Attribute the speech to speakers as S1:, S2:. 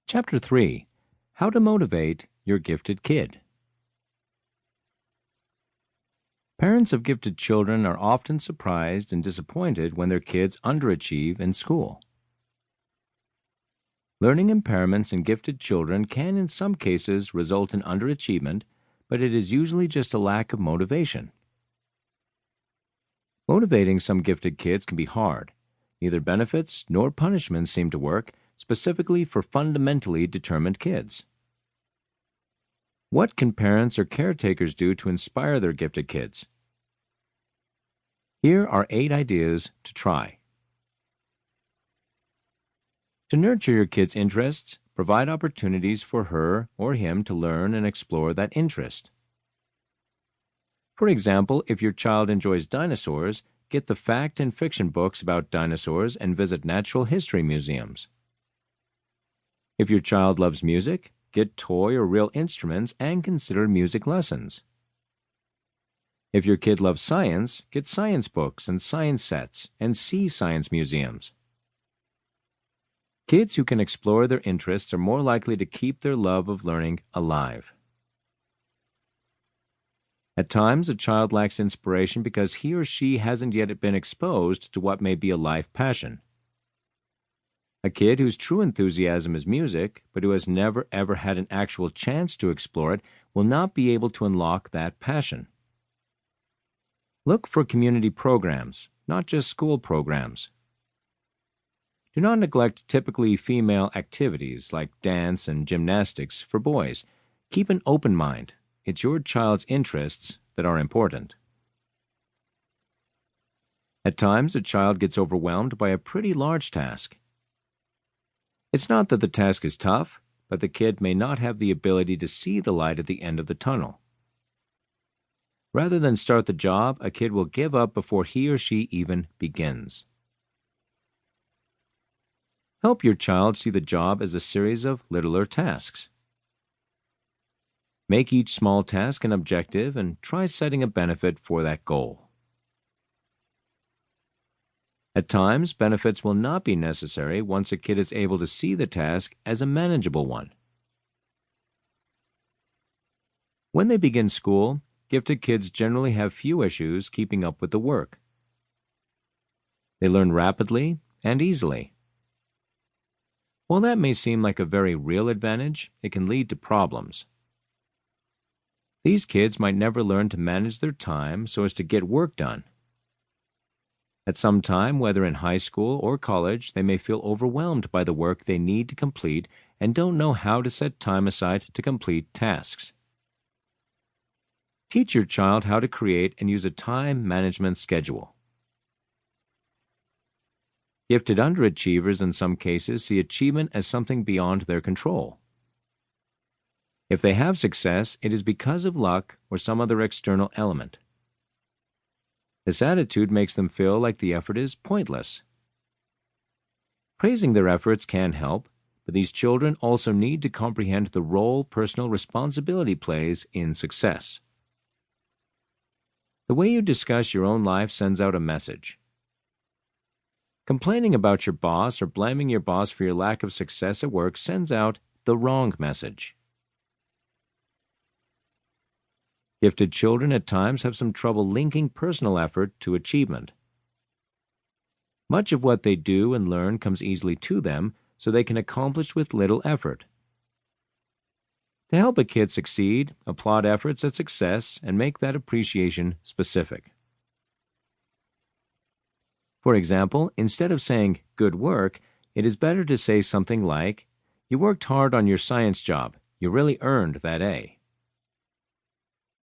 S1: Chapter 3. How to Motivate Your Gifted Kid. Parents of gifted children are often surprised and disappointed when their kids underachieve in school. Learning impairments in gifted children can in some cases result in underachievement, but it is usually just a lack of motivation. Motivating some gifted kids can be hard. Neither benefits nor punishments seem to work, specifically for fundamentally determined kids. What can parents or caretakers do to inspire their gifted kids? Here are 8 ideas to try. To nurture your kid's interests, provide opportunities for her or him to learn and explore that interest. For example, if your child enjoys dinosaurs, get the fact and fiction books about dinosaurs and visit natural history museums. If your child loves music, get toy or real instruments and consider music lessons. If your kid loves science, get science books and science sets and see science museums. Kids who can explore their interests are more likely to keep their love of learning alive. At times, a child lacks inspiration because he or she hasn't yet been exposed to what may be a life passion. A kid whose true enthusiasm is music, but who has never ever had an actual chance to explore it, will not be able to unlock that passion. Look for community programs, not just school programs. Do not neglect typically female activities like dance and gymnastics for boys. Keep an open mind. It's your child's interests that are important. At times, a child gets overwhelmed by a pretty large task. It's not that the task is tough, but the kid may not have the ability to see the light at the end of the tunnel. Rather than start the job, a kid will give up before he or she even begins. Help your child see the job as a series of littler tasks. Make each small task an objective and try setting a benefit for that goal. At times, benefits will not be necessary once a kid is able to see the task as a manageable one. When they begin school, gifted kids generally have few issues keeping up with the work. They learn rapidly and easily. While that may seem like a very real advantage, it can lead to problems. These kids might never learn to manage their time so as to get work done. At some time, whether in high school or college, they may feel overwhelmed by the work they need to complete and don't know how to set time aside to complete tasks. Teach your child how to create and use a time management schedule. Gifted underachievers in some cases see achievement as something beyond their control. If they have success, it is because of luck or some other external element. This attitude makes them feel like the effort is pointless. Praising their efforts can help, but these children also need to comprehend the role personal responsibility plays in success. The way you discuss your own life sends out a message. Complaining about your boss or blaming your boss for your lack of success at work sends out the wrong message. Gifted children at times have some trouble linking personal effort to achievement. Much of what they do and learn comes easily to them, so they can accomplish with little effort. To help a kid succeed, applaud efforts at success and make that appreciation specific. For example, instead of saying, "Good work," it is better to say something like, "You worked hard on your science job. You really earned that A."